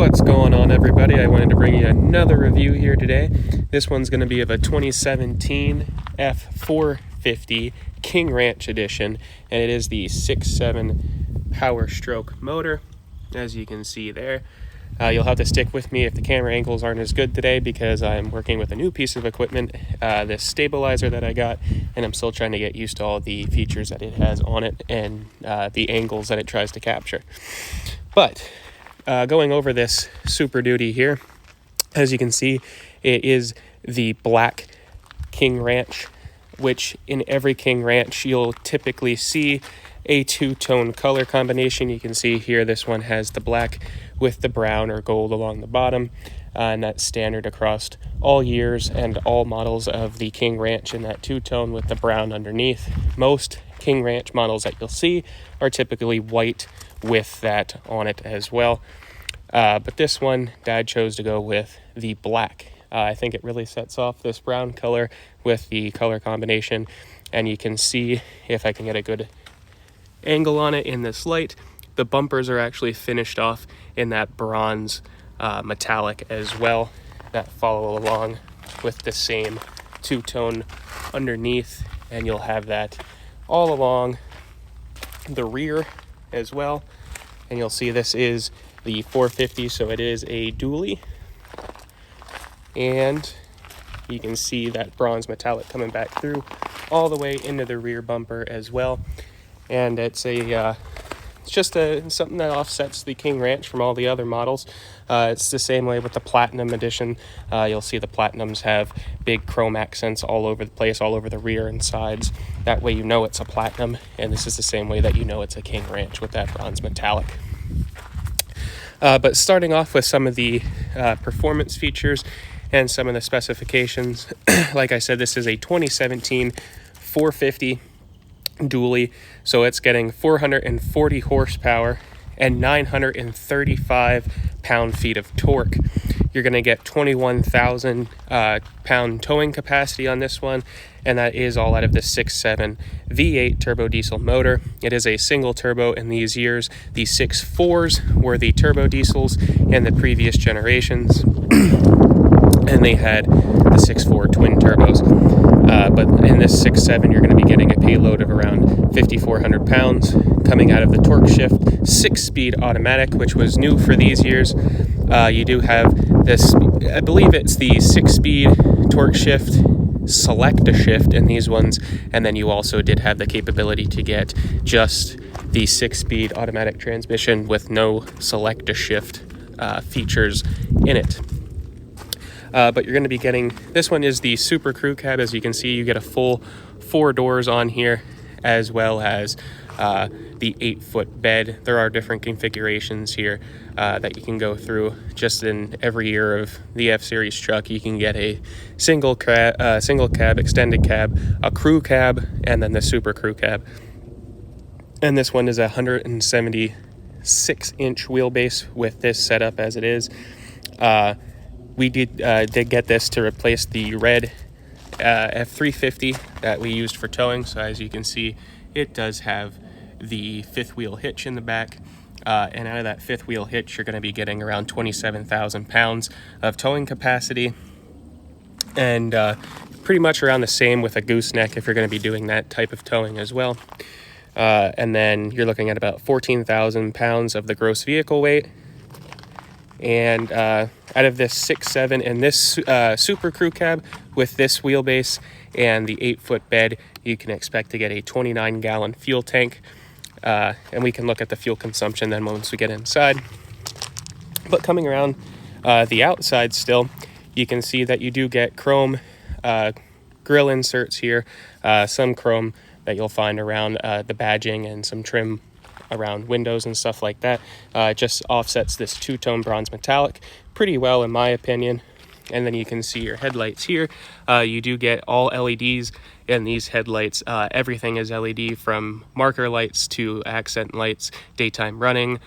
What's going on, everybody? I wanted to bring you another review here today. This one's going to be of a 2017 F-450 King Ranch edition, and it is the 6.7 Power Stroke motor, as you can see there. You'll have to stick with me if the camera angles aren't as good today because I'm working with a new piece of equipment, this stabilizer that I got, and I'm still trying to get used to all the features that it has on it and the angles that it tries to capture. But going over this Super Duty here, as you can see, it is the black King Ranch, which in every King Ranch you'll typically see a two-tone color combination. You can see here this one has the black with the brown or gold along the bottom, and that's standard across all years and all models of the King Ranch in that two-tone with the brown underneath. Most King Ranch models that you'll see are typically white with that on it as well, but this one Dad chose to go with the black. I think it really sets off this brown color with the color combination, and you can see, if I can get a good angle on it in this light, the bumpers are actually finished off in that bronze metallic as well, that follow along with the same two-tone underneath, and you'll have that all along the rear as well. And you'll see this is the 450, so it is a dually, and you can see that bronze metallic coming back through all the way into the rear bumper as well. And it's just something that offsets the King Ranch from all the other models. It's the same way with the Platinum edition. You'll see the Platinums have big chrome accents all over the place, all over the rear and sides. That way you know it's a Platinum, and this is the same way that you know it's a King Ranch with that bronze metallic. But starting off with some of the performance features and some of the specifications, like I said, this is a 2017 450 dually, so it's getting 440 horsepower and 935 pound-feet of torque. You're going to get 21,000 pound towing capacity on this one, and that is all out of the 6.7 V8 turbo diesel motor. It is a single turbo in these years. The 6.4s were the turbo diesels in the previous generations, and they had the 6.4 twin turbos. But in this 6.7, you're going to be getting a payload of around 5,400 pounds coming out of the torque shift 6-speed automatic, which was new for these years. You do have this, I believe it's the 6-speed torque shift select a shift in these ones, and then you also did have the capability to get just the 6-speed automatic transmission with no select a shift features in it. But you're going to be getting, this one is the Super Crew Cab. As you can see, you get a full 4 doors on here, as well as the 8-foot bed. There are different configurations here that you can go through. Just in every year of the F-Series truck, you can get a single cab, extended cab, a crew cab, and then the Super Crew Cab. And this one is a 176-inch wheelbase with this setup as it is. We did get this to replace the red F-350 that we used for towing. So as you can see, it does have the 5th wheel hitch in the back. And out of that 5th wheel hitch, you're going to be getting around 27,000 pounds of towing capacity. And pretty much around the same with a gooseneck if you're going to be doing that type of towing as well. And then you're looking at about 14,000 pounds of the gross vehicle weight. And out of this 6.7 and this Super Crew Cab with this wheelbase and the 8-foot bed, you can expect to get a 29-gallon fuel tank. And we can look at the fuel consumption then once we get inside. But coming around the outside still, you can see that you do get chrome grill inserts here, some chrome that you'll find around the badging, and some trim around windows and stuff like that. It just offsets this two-tone bronze metallic pretty well, in my opinion. And then you can see your headlights here. You do get all LEDs in these headlights. Everything is LED, from marker lights to accent lights, daytime running,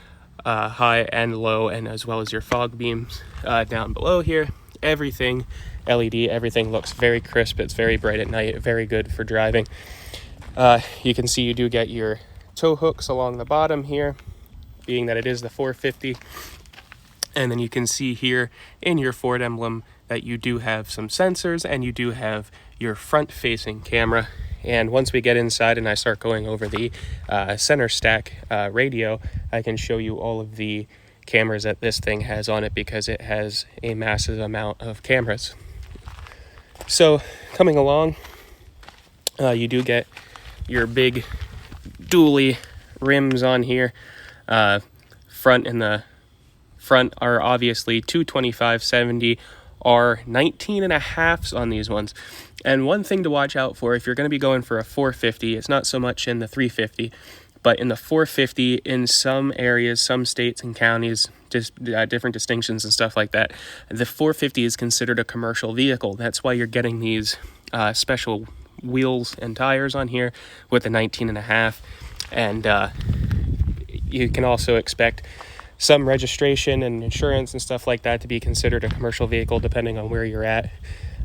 high and low, and as well as your fog beams down below here. Everything LED, everything looks very crisp. It's very bright at night, very good for driving. You can see you do get your tow hooks along the bottom here, being that it is the 450. And then you can see here in your Ford emblem that you do have some sensors and you do have your front-facing camera. And once we get inside and I start going over the center stack radio, I can show you all of the cameras that this thing has on it, because it has a massive amount of cameras. So coming along, you do get your big dually rims on here. Front and the front are obviously 225/70 are 19.5s on these ones. And one thing to watch out for if you're going to be going for a 450, it's not so much in the 350, but in the 450, in some areas, some states and counties, just different distinctions and stuff like that, the 450 is considered a commercial vehicle. That's why you're getting these special wheels and tires on here with a 19.5. And you can also expect some registration and insurance and stuff like that to be considered a commercial vehicle depending on where you're at.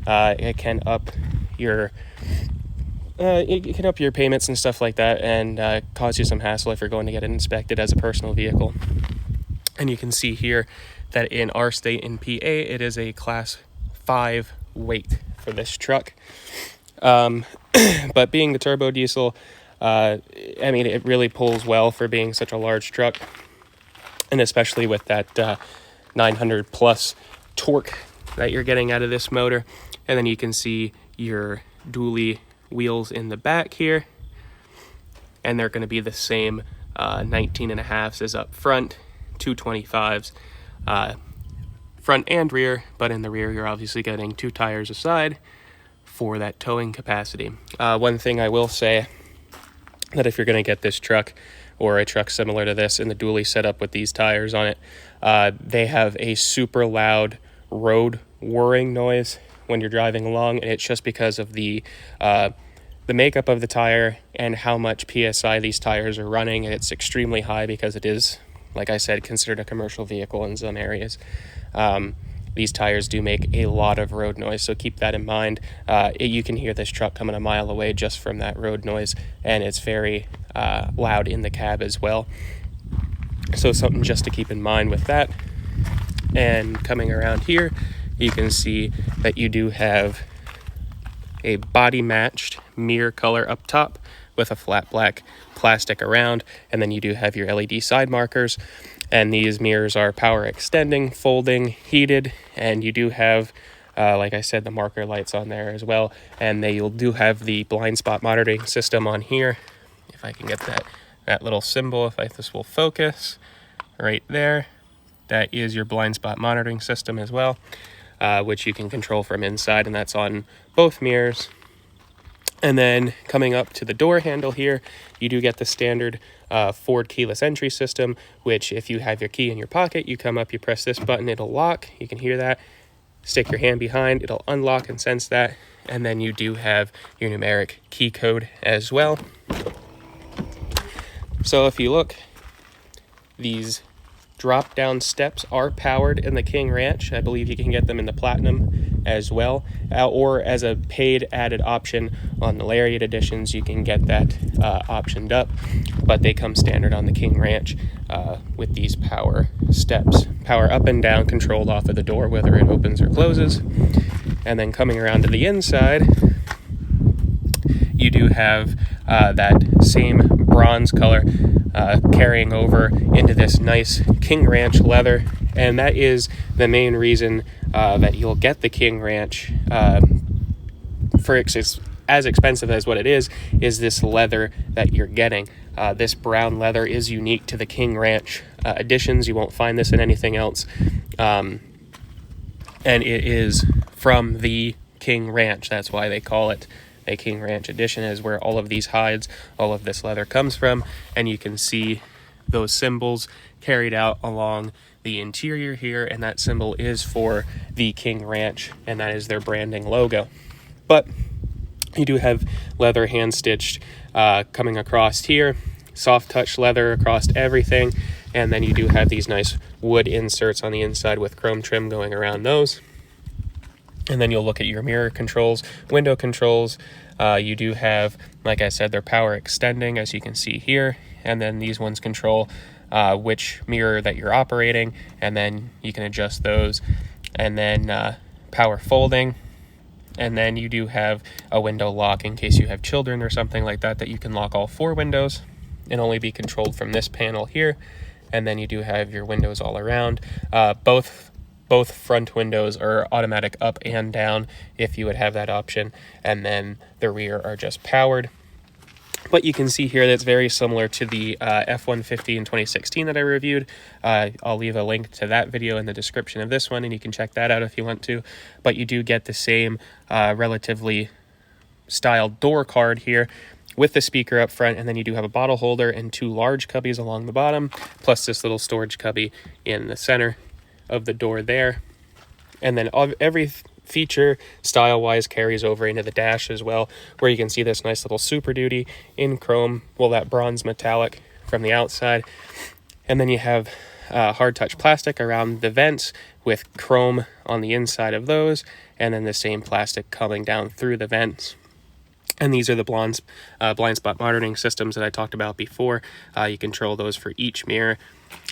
It can up your payments and stuff like that, and cause you some hassle if you're going to get it inspected as a personal vehicle. And you can see here that in our state, in PA, it is a class 5 weight for this truck. But being the turbo diesel, I mean, it really pulls well for being such a large truck, and especially with that 900 plus torque that you're getting out of this motor. And then you can see your dually wheels in the back here, and they're going to be the same 19.5s as up front, 225s front and rear, but in the rear you're obviously getting 2 tires aside for that towing capacity. One thing I will say, that if you're going to get this truck or a truck similar to this in the dually setup with these tires on it, they have a super loud road whirring noise when you're driving along, and it's just because of the makeup of the tire and how much PSI these tires are running. It's extremely high because it is, like I said, considered a commercial vehicle in some areas. These tires do make a lot of road noise, so keep that in mind. You can hear this truck coming a mile away just from that road noise, and it's very loud in the cab as well. So something just to keep in mind with that. And coming around here, you can see that you do have a body matched mirror color up top with a flat black plastic around, and then you do have your LED side markers. And these mirrors are power extending, folding, heated, and you do have, like I said, the marker lights on there as well. And you'll do have the blind spot monitoring system on here. If I can get that little symbol, if this will focus right there, that is your blind spot monitoring system as well, which you can control from inside, and that's on both mirrors. And then coming up to the door handle here, you do get the standard Ford keyless entry system, which if you have your key in your pocket, you come up, you press this button, it'll lock. You can hear that. Stick your hand behind, it'll unlock and sense that. And then you do have your numeric key code as well. So if you look, these drop down steps are powered in the King Ranch. I believe you can get them in the Platinum as well, or as a paid added option on the Lariat editions, you can get that optioned up, but they come standard on the King Ranch with these power steps, power up and down, controlled off of the door whether it opens or closes. And then coming around to the inside, you do have that same bronze color carrying over into this nice King Ranch leather, and that is the main reason that you'll get the King Ranch for as expensive as what it is this leather that you're getting. This brown leather is unique to the King Ranch editions. You won't find this in anything else, and it is from the King Ranch. That's why they call it a King Ranch edition, is where all of these hides, all of this leather comes from. And you can see those symbols carried out along the interior here, and that symbol is for the King Ranch, and that is their branding logo. But you do have leather hand stitched coming across here, soft touch leather across everything, and then you do have these nice wood inserts on the inside with chrome trim going around those. And then you'll look at your mirror controls, window controls. You do have, like I said, they're power extending, as you can see here. And then these ones control which mirror that you're operating, and then you can adjust those. And then power folding, and then you do have a window lock in case you have children or something like that, that you can lock all 4 windows and only be controlled from this panel here. And then you do have your windows all around. Both front windows are automatic up and down if you would have that option, and then the rear are just powered. But you can see here that's very similar to the F-150 in 2016 that I reviewed. I'll leave a link to that video in the description of this one, and you can check that out if you want to. But you do get the same relatively styled door card here with the speaker up front, and then you do have a bottle holder and 2 large cubbies along the bottom, plus this little storage cubby in the center of the door there. And then every feature style-wise carries over into the dash as well, where you can see this nice little Super Duty in chrome, well, that bronze metallic from the outside. And then you have hard touch plastic around the vents with chrome on the inside of those, and then the same plastic coming down through the vents. And these are the blind spot monitoring systems that I talked about before. You control those for each mirror.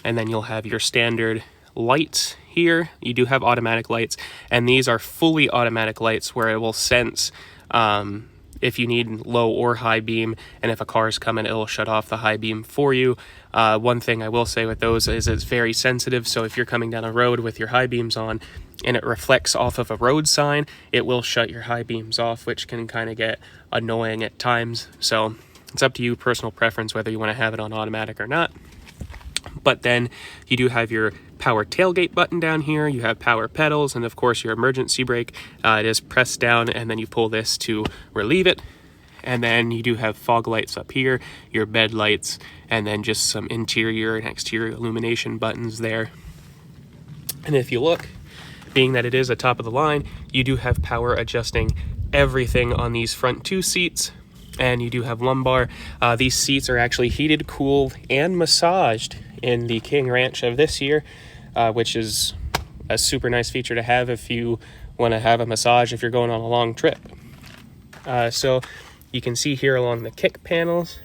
And then you'll have your standard lights here. You do have automatic lights, and these are fully automatic lights where it will sense if you need low or high beam, and if a car is coming, it'll shut off the high beam for you. One thing I will say with those is it's very sensitive, so if you're coming down a road with your high beams on and it reflects off of a road sign, it will shut your high beams off, which can kind of get annoying at times. So it's up to you, personal preference, whether you want to have it on automatic or not. But then you do have your power tailgate button down here, you have power pedals, and of course your emergency brake. It is pressed down, and then you pull this to relieve it. And then you do have fog lights up here, your bed lights, and then just some interior and exterior illumination buttons there. And if you look, being that it is a top of the line, you do have power adjusting everything on these front 2 seats. And you do have lumbar. These seats are actually heated, cooled, and massaged in the King Ranch of this year, which is a super nice feature to have if you want to have a massage if you're going on a long trip. So you can see here along the kick panels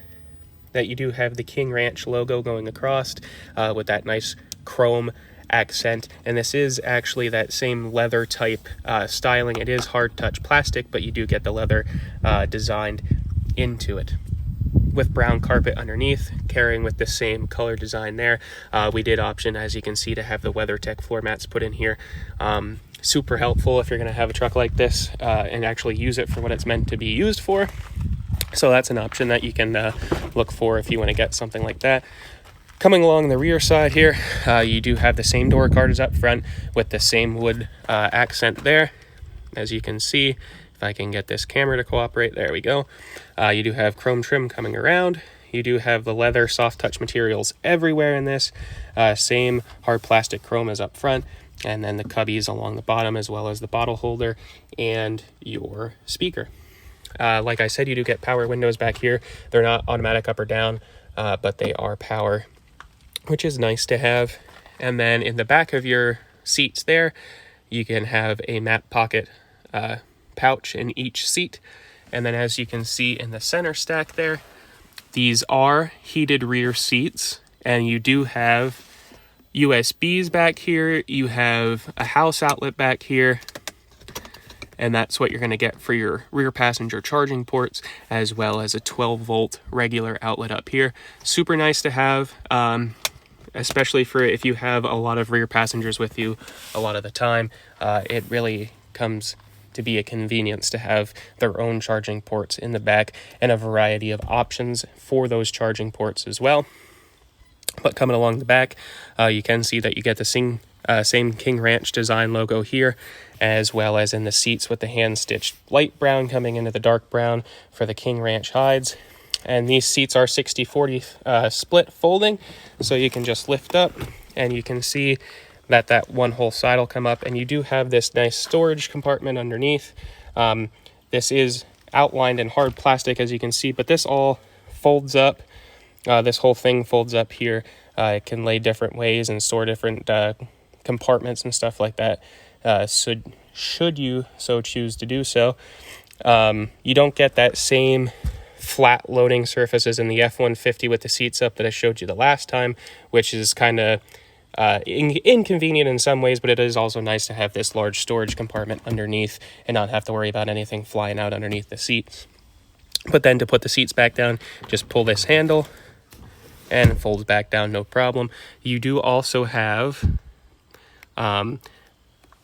that you do have the King Ranch logo going across with that nice chrome accent, and this is actually that same leather type styling. It is hard touch plastic, but you do get the leather designed into it with brown carpet underneath, carrying with the same color design there. We did option, as you can see, to have the WeatherTech floor mats put in here. Super helpful if you're going to have a truck like this and actually use it for what it's meant to be used for. So that's an option that you can look for if you want to get something like that. Coming along the rear side here, you do have the same door card as up front with the same wood accent there. As you can see, if I can get this camera to cooperate, there we go. You do have chrome trim coming around. You do have the leather soft touch materials everywhere in this. Same hard plastic chrome as up front, and then the cubbies along the bottom, as well as the bottle holder and your speaker. Like I said, you do get power windows back here. They're not automatic up or down, but they are power, which is nice to have. And then in the back of your seats there, you can have a map pocket pouch in each seat. And then as you can see in the center stack there, these are heated rear seats, and you do have USBs back here. You have a house outlet back here, and that's what you're going to get for your rear passenger charging ports, as well as a 12-volt regular outlet up here. Super nice to have, especially for if you have a lot of rear passengers with you a lot of the time. It really comes to be a convenience to have their own charging ports in the back, and a variety of options for those charging ports as well. But coming along the back, you can see that you get the same King Ranch design logo here, as well as in the seats with the hand-stitched light brown coming into the dark brown for the King Ranch hides. And these seats are 60-40 split folding, so you can just lift up, and you can see that one whole side will come up, and you do have this nice storage compartment underneath. This is outlined in hard plastic, as you can see, but this all folds up. This whole thing folds up here. It can lay different ways and store different compartments and stuff like that. So should you so choose to do so. You don't get that same flat loading surfaces in the F-150 with the seats up that I showed you the last time, which is kind of inconvenient in some ways, but it is also nice to have this large storage compartment underneath and not have to worry about anything flying out underneath the seats. But then to put the seats back down, just pull this handle and it folds back down, no problem. You do also have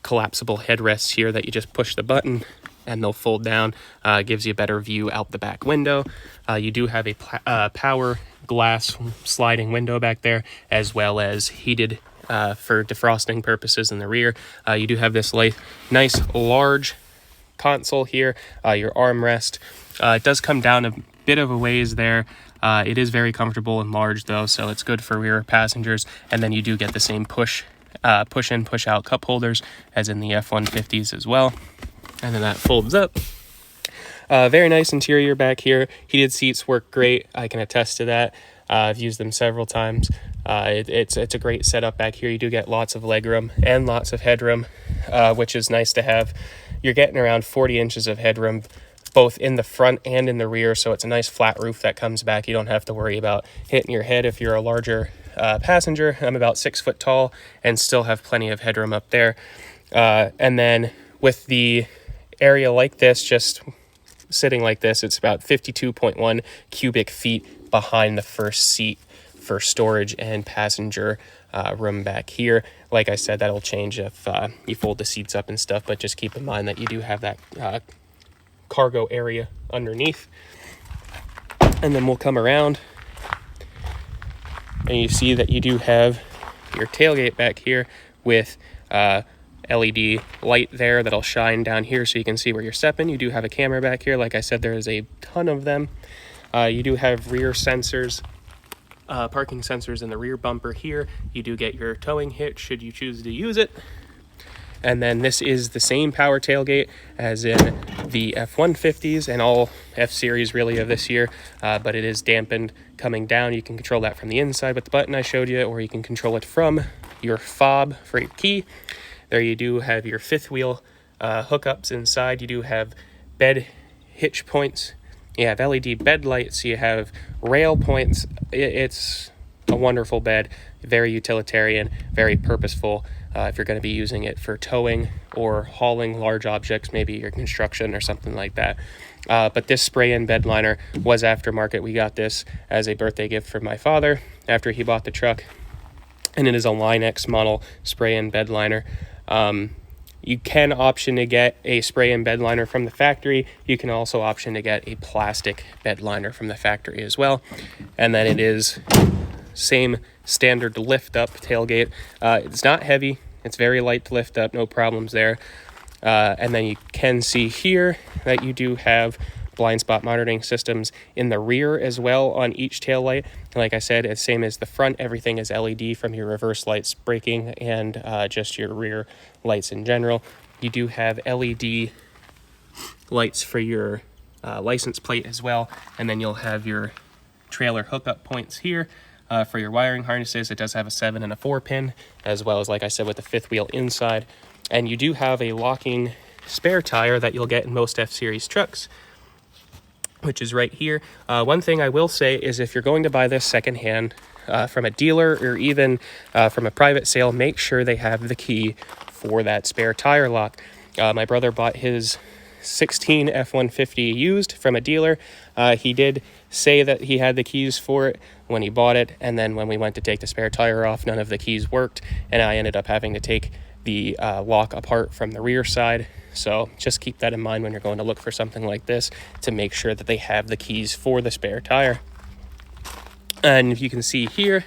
collapsible headrests here that you just push the button and they'll fold down. Gives you a better view out the back window. You do have a power glass sliding window back there, as well as heated for defrosting purposes in the rear. You do have this nice large console here, your armrest. It does come down a bit of a ways there. It is very comfortable and large though, so it's good for rear passengers. And then you do get the same push in, push out cup holders as in the F-150s as well. And then that folds up. Very nice interior back here. Heated seats work great. I can attest to that. I've used them several times. It's a great setup back here. You do get lots of legroom and lots of headroom, which is nice to have. You're getting around 40 inches of headroom, both in the front and in the rear. So it's a nice flat roof that comes back. You don't have to worry about hitting your head if you're a larger passenger. I'm about 6 foot tall and still have plenty of headroom up there. And then with the area like this, just sitting like this, it's about 52.1 cubic feet behind the first seat for storage and passenger room back here. Like I said, that'll change if you fold the seats up and stuff, but just keep in mind that you do have that cargo area underneath. And then we'll come around and you see that you do have your tailgate back here with LED light there that'll shine down here so you can see where you're stepping. You do have a camera back here. Like I said, there is a ton of them. You do have rear sensors, parking sensors in the rear bumper here. You do get your towing hitch should you choose to use it. And then this is the same power tailgate as in the F-150s and all F-Series really of this year, but it is dampened coming down. You can control that from the inside with the button I showed you, or you can control it from your fob for your key. There you do have your fifth wheel hookups inside. You do have bed hitch points. You have LED bed lights. You have rail points. It's a wonderful bed, very utilitarian, very purposeful. If you're going to be using it for towing or hauling large objects, maybe your construction or something like that. But this spray-in bed liner was aftermarket. We got this as a birthday gift from my father after he bought the truck. And it is a Line X model spray-in bed liner. You can option to get a spray-in bed liner from the factory. You can also option to get a plastic bed liner from the factory as well. And then it is same standard lift up tailgate. It's not heavy. It's very light to lift up. No problems there. And then you can see here that you do have blind spot monitoring systems in the rear as well on each tail light. Like I said, it's same as the front. Everything is LED from your reverse lights, braking, and just your rear lights in general. You do have LED lights for your license plate as well. And then you'll have your trailer hookup points here. For your wiring harnesses, it does have a 7 and a 4 pin, as well as, like I said, with the fifth wheel inside. And you do have a locking spare tire that you'll get in most F-Series trucks, which is right here. One thing I will say is if you're going to buy this secondhand from a dealer or even from a private sale, make sure they have the key for that spare tire lock. My brother bought his 16 F-150 used from a dealer. He did say that he had the keys for it when he bought it, and then when we went to take the spare tire off, none of the keys worked, and I ended up having to take the lock apart from the rear side. So just keep that in mind when you're going to look for something like this, to make sure that they have the keys for the spare tire. And if you can see here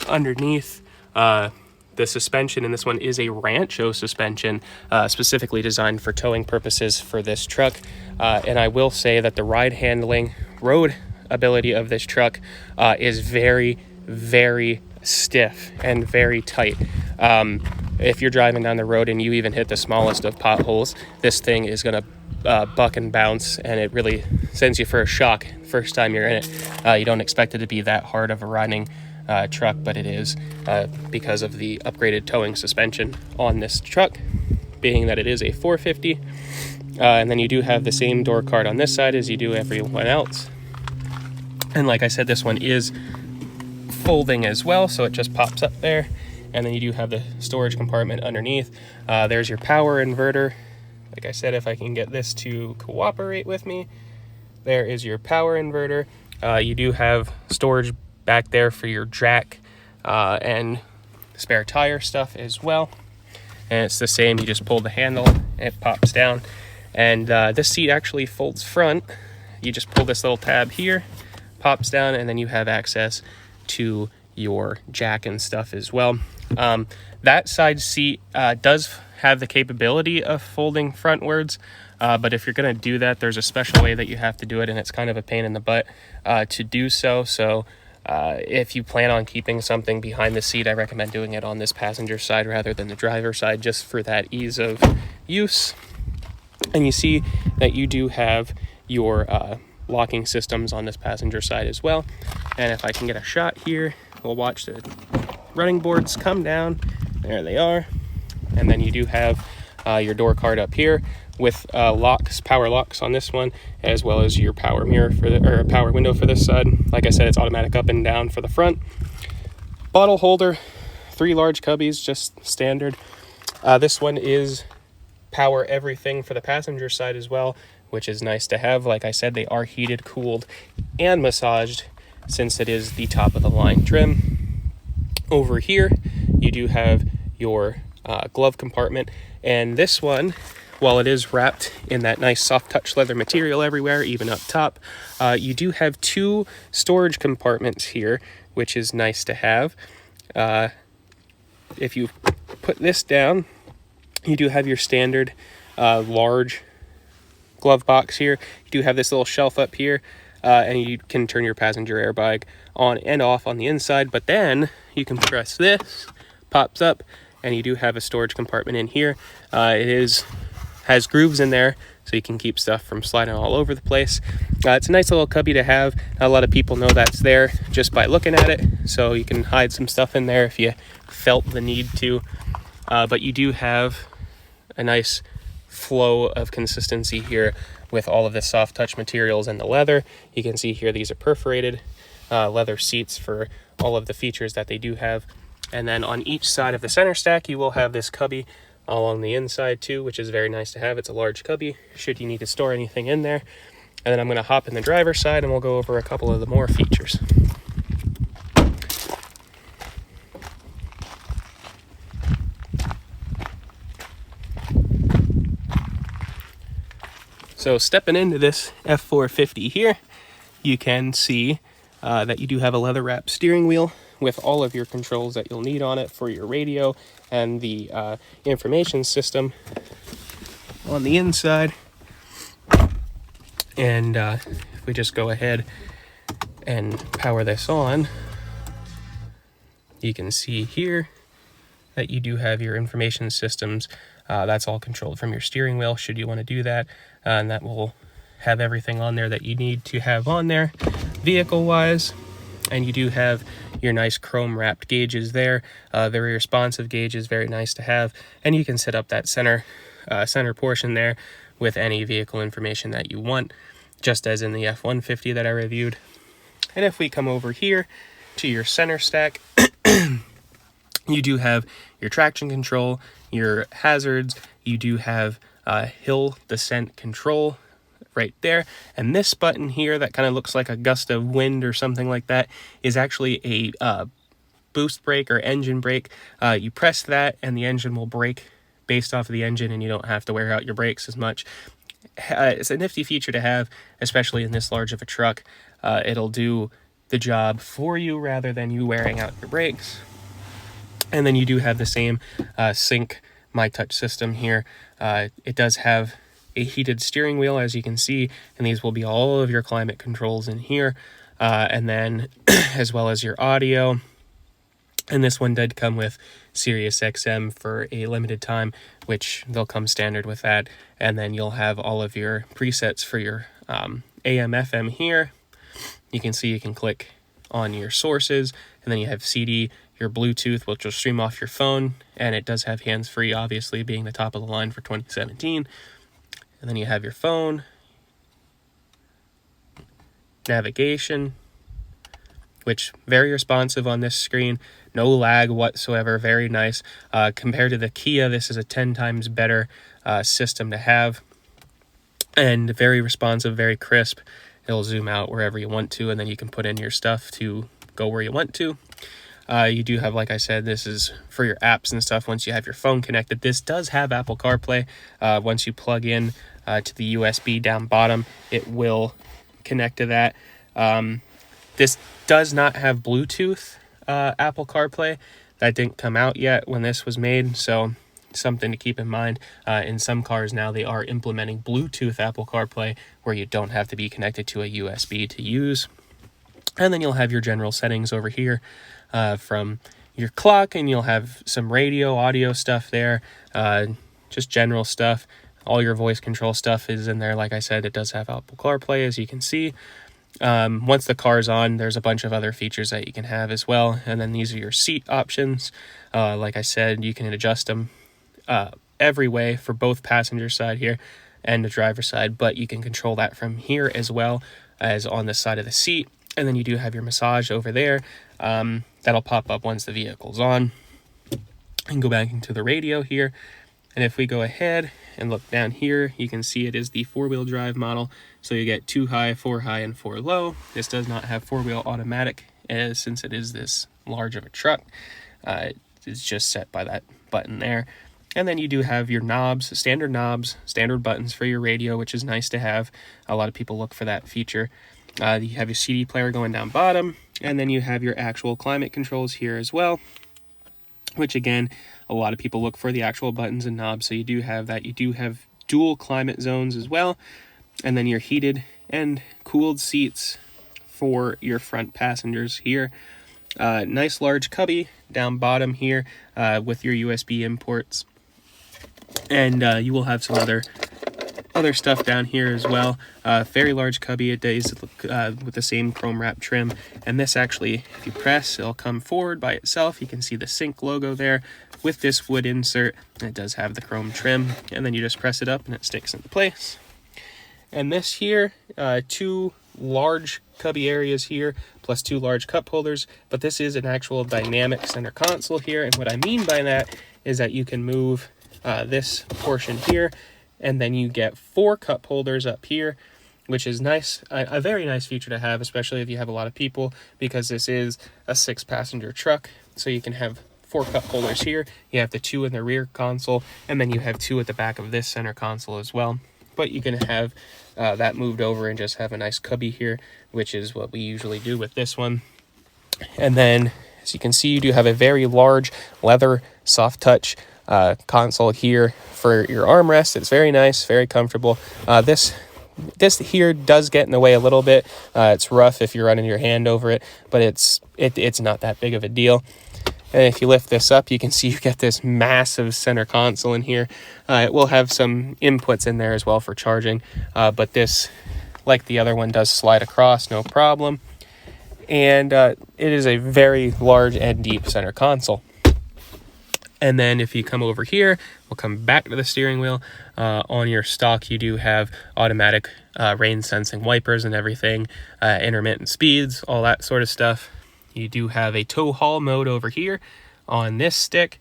underneath, the suspension in this one is a Rancho suspension, specifically designed for towing purposes for this truck. And I will say that the ride handling, road ability of this truck is very, very stiff and very tight. If you're driving down the road and you even hit the smallest of potholes, this thing is going to buck and bounce, and it really sends you for a shock first time you're in it. You don't expect it to be that hard of a riding truck, but it is because of the upgraded towing suspension on this truck, being that it is a 450. And then you do have the same door card on this side as you do everyone else. And like I said, this one is folding as well, so it just pops up there. And then you do have the storage compartment underneath. There's your power inverter. Like I said, if I can get this to cooperate with me, there is your power inverter. You do have storage back there for your jack and spare tire stuff as well. And it's the same, you just pull the handle, it pops down. And this seat actually folds front. You just pull this little tab here, pops down, and then you have access to your jack and stuff as well. That side seat does have the capability of folding frontwards, but if you're going to do that, there's a special way that you have to do it, and it's kind of a pain in the butt to do so. So if you plan on keeping something behind the seat, I recommend doing it on this passenger side rather than the driver's side, just for that ease of use. And you see that you do have your locking systems on this passenger side as well. And if I can get a shot here, we'll watch the running boards come down. There they are. And then you do have your door card up here with locks, power locks on this one, as well as your power mirror for or power window for this side. Like I said, it's automatic up and down for the front. Bottle holder, 3 large cubbies, just standard. This one is power everything for the passenger side as well, which is nice to have. Like I said, they are heated, cooled, and massaged since it is the top of the line trim. Over here, you do have your glove compartment, and this one, while it is wrapped in that nice soft touch leather material everywhere, even up top, you do have 2 storage compartments here, which is nice to have. If you put this down, you do have your standard large glove box here. You do have this little shelf up here, and you can turn your passenger airbag on and off on the inside, but then you can press this, pops up, and you do have a storage compartment in here. It has grooves in there, so you can keep stuff from sliding all over the place. It's a nice little cubby to have. Not a lot of people know that's there just by looking at it, so you can hide some stuff in there if you felt the need to. But you do have a nice flow of consistency here with all of the soft touch materials and the leather. You can see here these are perforated leather seats for all of the features that they do have. And then on each side of the center stack, you will have this cubby along the inside too, which is very nice to have. It's a large cubby should you need to store anything in there. And then I'm going to hop in the driver's side and we'll go over a couple of the more features. So stepping into this F-450 here, you can see that you do have a leather wrapped steering wheel with all of your controls that you'll need on it for your radio and the information system on the inside. And if we just go ahead and power this on, you can see here that you do have your information systems. That's all controlled from your steering wheel should you want to do that. And that will have everything on there that you need to have on there vehicle wise. And you do have your nice chrome wrapped gauges there. Very responsive gauges, very nice to have. And you can set up that center portion there with any vehicle information that you want, just as in the F-150 that I reviewed. And if we come over here to your center stack, you do have your traction control, your hazards, you do have hill descent control right there. And this button here that kind of looks like a gust of wind or something like that is actually a boost brake or engine brake. You press that and the engine will brake based off of the engine, and you don't have to wear out your brakes as much. It's a nifty feature to have, especially in this large of a truck. It'll do the job for you rather than you wearing out your brakes. And then you do have the same sync My Touch system here. It does have a heated steering wheel, as you can see, and these will be all of your climate controls in here, and then as well as your audio. And this one did come with Sirius XM for a limited time, which they'll come standard with that. And then you'll have all of your presets for your AM FM here. You can see you can click on your sources, and then you have CD, your Bluetooth, which will stream off your phone, and it does have hands-free, obviously, being the top of the line for 2017. And then you have your phone, navigation, which very responsive on this screen, no lag whatsoever, very nice. Compared to the Kia, this is a 10 times better system to have, and very responsive, very crisp. It'll zoom out wherever you want to, and then you can put in your stuff to go where you want to. You do have, like I said, this is for your apps and stuff once you have your phone connected. This does have Apple CarPlay. Once you plug in to the USB down bottom, it will connect to that. This does not have Bluetooth Apple CarPlay. That didn't come out yet when this was made, so something to keep in mind. In some cars now, they are implementing Bluetooth Apple CarPlay where you don't have to be connected to a USB to use. And then you'll have your general settings over here from your clock, and you'll have some radio, audio stuff there, just general stuff. All your voice control stuff is in there. Like I said, it does have Apple CarPlay, as you can see. Once the car's on, there's a bunch of other features that you can have as well. And then these are your seat options. Like I said, you can adjust them every way for both passenger side here and the driver side, but you can control that from here as well as on the side of the seat. And then you do have your massage over there. That'll pop up once the vehicle's on. And go back into the radio here. And if we go ahead and look down here, you can see it is the 4-wheel drive model. So you get 2 high, 4 high, and 4 low. This does not have 4-wheel automatic, since it is this large of a truck. It's just set by that button there. And then you do have your knobs, standard buttons for your radio, which is nice to have. A lot of people look for that feature. You have your CD player going down bottom, and then you have your actual climate controls here as well, which again, a lot of people look for the actual buttons and knobs, so you do have that. You do have dual climate zones as well, and then your heated and cooled seats for your front passengers here. Nice large cubby down bottom here with your USB imports, and you will have some other stuff down here as well. Very large cubby. It does with the same chrome wrap trim, and this actually, if you press, it'll come forward by itself. You can see the Sync logo there with this wood insert. It does have the chrome trim, and then you just press it up and it sticks into place. And this here, 2 large cubby areas here plus 2 large cup holders, but this is an actual dynamic center console here, and what I mean by that is that you can move this portion here, and then you get 4 cup holders up here, which is nice, a very nice feature to have, especially if you have a lot of people, because this is a 6-passenger truck. So you can have 4 cup holders here. You have the 2 in the rear console, and then you have 2 at the back of this center console as well. But you can have that moved over and just have a nice cubby here, which is what we usually do with this one. And then, as you can see, you do have a very large leather soft touch console here for your armrest. It's very nice, very comfortable. This here does get in the way a little bit. It's rough if you're running your hand over it, but it's not that big of a deal. And if you lift this up, you can see you get this massive center console in here. It will have some inputs in there as well for charging, but this, like the other one, does slide across, no problem. And it is a very large and deep center console. And then if you come over here, we'll come back to the steering wheel. On your stock, you do have automatic rain sensing wipers and everything, intermittent speeds, all that sort of stuff. You do have a tow haul mode over here on this stick.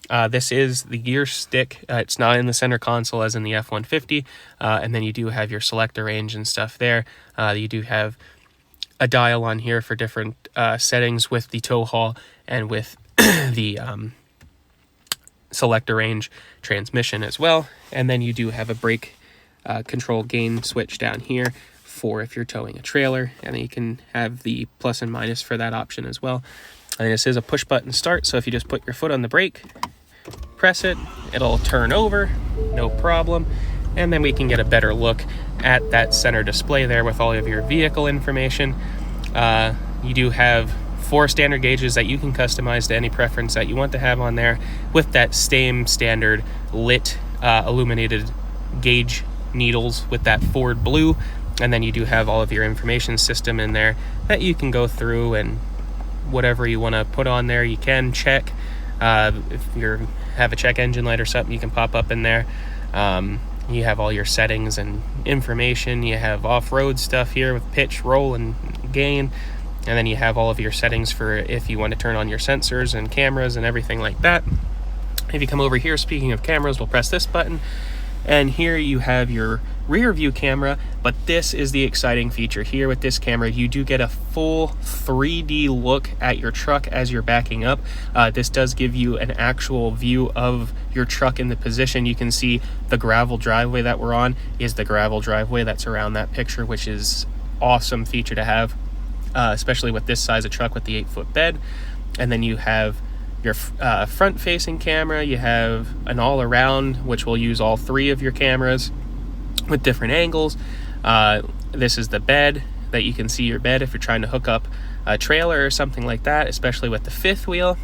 This is the gear stick. It's not in the center console as in the F-150. And then you do have your selector range and stuff there. You do have a dial on here for different settings with the tow haul and with the selector range transmission as well. And then you do have a brake control gain switch down here for if you're towing a trailer, and then you can have the plus and minus for that option as well. And this is a push button start, so if you just put your foot on the brake, press it, it'll turn over, no problem. And then we can get a better look at that center display there with all of your vehicle information. You do have 4 standard gauges that you can customize to any preference that you want to have on there, with that same standard lit illuminated gauge needles with that Ford blue. And then you do have all of your information system in there that you can go through, and whatever you want to put on there, you can check. If you have a check engine light or something, you can pop up in there. You have all your settings and information. You have off-road stuff here with pitch, roll, and gain. And then you have all of your settings for if you want to turn on your sensors and cameras and everything like that. If you come over here, speaking of cameras, we'll press this button, and here you have your rear view camera. But this is the exciting feature here. With this camera, you do get a full 3D look at your truck as you're backing up. This does give you an actual view of your truck in the position. You can see the gravel driveway that we're on is the gravel driveway that's around that picture, which is awesome feature to have, especially with this size of truck with the 8-foot bed. And then you have your front facing camera. You have an all around, which will use all 3 of your cameras with different angles. This is the bed, that you can see your bed if you're trying to hook up a trailer or something like that, especially with the 5th wheel.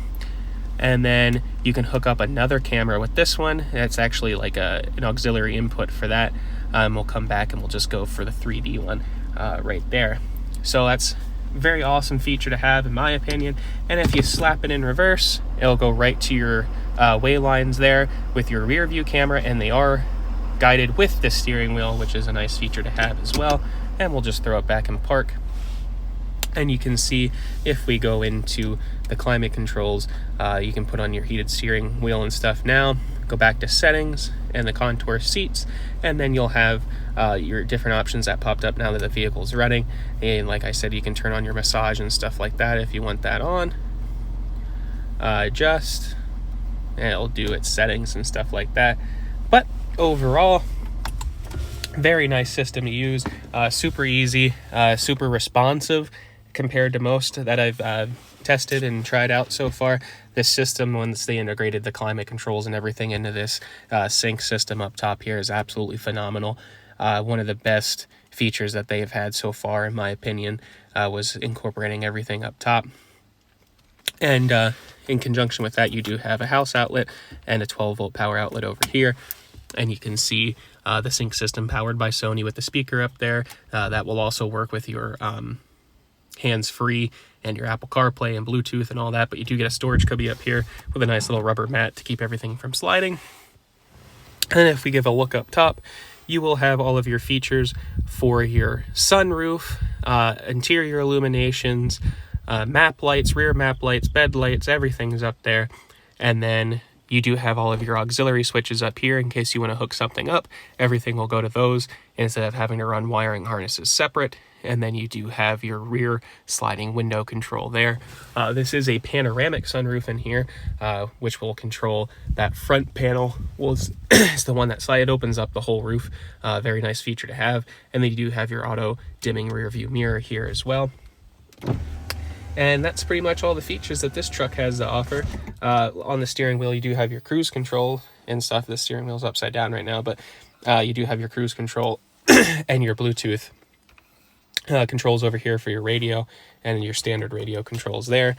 And then you can hook up another camera with this one. That's actually like an auxiliary input for that. We'll come back and we'll just go for the 3D one right there. So that's very awesome feature to have, in my opinion. And if you slap it in reverse, it'll go right to your way lines there with your rear view camera, and they are guided with the steering wheel, which is a nice feature to have as well. And we'll just throw it back in park. And you can see if we go into the climate controls, you can put on your heated steering wheel and stuff now. Go back to settings and the contour seats, and then you'll have your different options that popped up now that the vehicle's running. And like I said, you can turn on your massage and stuff like that if you want that on. Adjust, and it'll do its settings and stuff like that. But overall, very nice system to use. Super easy, super responsive compared to most that I've tested and tried out so far. This system, once they integrated the climate controls and everything into this sync system up top here, is absolutely phenomenal. One of the best features that they have had so far, in my opinion, was incorporating everything up top. And in conjunction with that, you do have a house outlet and a 12-volt power outlet over here. And you can see the sync system powered by Sony with the speaker up there. That will also work with your hands-free and your Apple CarPlay and Bluetooth and all that. But you do get a storage cubby up here with a nice little rubber mat to keep everything from sliding. And if we give a look up top, you will have all of your features for your sunroof, interior illuminations, map lights, rear map lights, bed lights, everything's up there. And then you do have all of your auxiliary switches up here in case you want to hook something up. Everything will go to those instead of having to run wiring harnesses separate. And then you do have your rear sliding window control there. This is a panoramic sunroof in here, which will control that front panel. It's the one that slide opens up the whole roof. Very nice feature to have. And then you do have your auto dimming rear view mirror here as well. And that's pretty much all the features that this truck has to offer. On the steering wheel, you do have your cruise control and stuff. The steering wheel's upside down right now, but you do have your cruise control and your Bluetooth controls over here for your radio, and your standard radio controls there.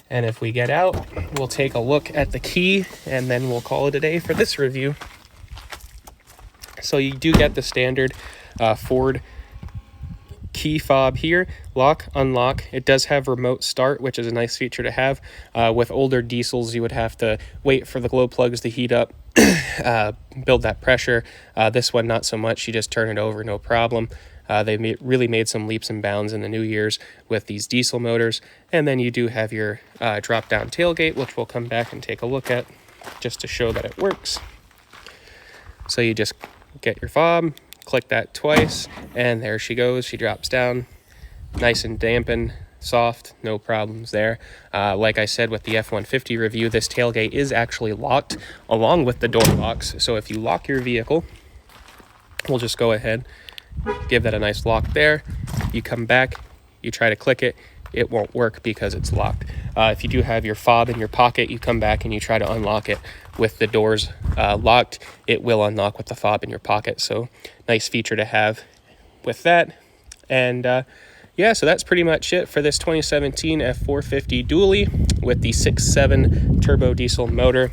And if we get out, we'll take a look at the key, and then we'll call it a day for this review. So you do get the standard Ford key fob here, lock, unlock. It does have remote start, which is a nice feature to have. With older diesels, you would have to wait for the glow plugs to heat up, build that pressure. This one, not so much. You just turn it over, no problem. They really made some leaps and bounds in the new years with these diesel motors. And then you do have your drop-down tailgate, which we'll come back and take a look at just to show that it works. So you just get your fob, click that twice, and there she goes. She drops down, nice and dampened, soft, no problems there. Like I said with the F-150 review, this tailgate is actually locked along with the door locks. So if you lock your vehicle, we'll just go ahead, give that a nice lock there. You come back, you try to click it, it won't work because it's locked. If you do have your fob in your pocket, you come back and you try to unlock it with the doors locked, it will unlock with the fob in your pocket. So nice feature to have with that. And yeah, so that's pretty much it for this 2017 F-450 dually with the 6.7 turbo diesel motor.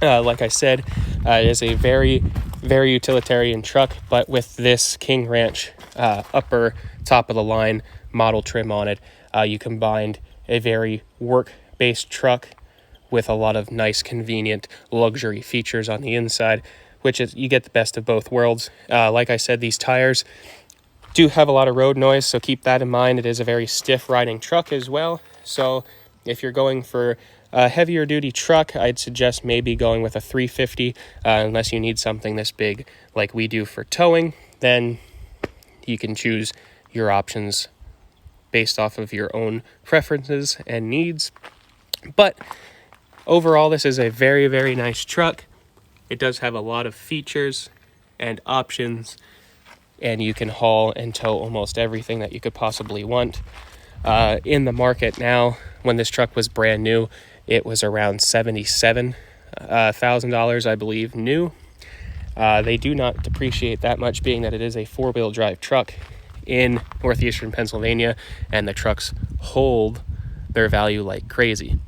Like I said, it is a very utilitarian truck, but with this King Ranch upper top of the line model trim on it, you combined a very work-based truck with a lot of nice, convenient luxury features on the inside, which is, you get the best of both worlds. Like I said, these tires do have a lot of road noise, so keep that in mind. It is a very stiff riding truck as well. So if you're going for a heavier duty truck, I'd suggest maybe going with a 350, unless you need something this big like we do for towing. Then you can choose your options based off of your own preferences and needs. But overall, this is a very, very nice truck. It does have a lot of features and options, and you can haul and tow almost everything that you could possibly want. In the market now, when this truck was brand new, it was around $77,000, I believe, new. They do not depreciate that much, being that it is a four-wheel drive truck in northeastern Pennsylvania, and the trucks hold their value like crazy.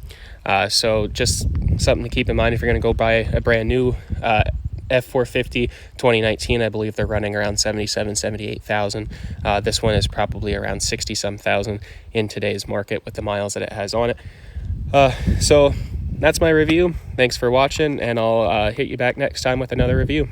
So just something to keep in mind if you're going to go buy a brand new F-450 2019. I believe they're running around 78,000. This one is probably around 60-some thousand in today's market with the miles that it has on it. So that's my review. Thanks for watching, and I'll hit you back next time with another review.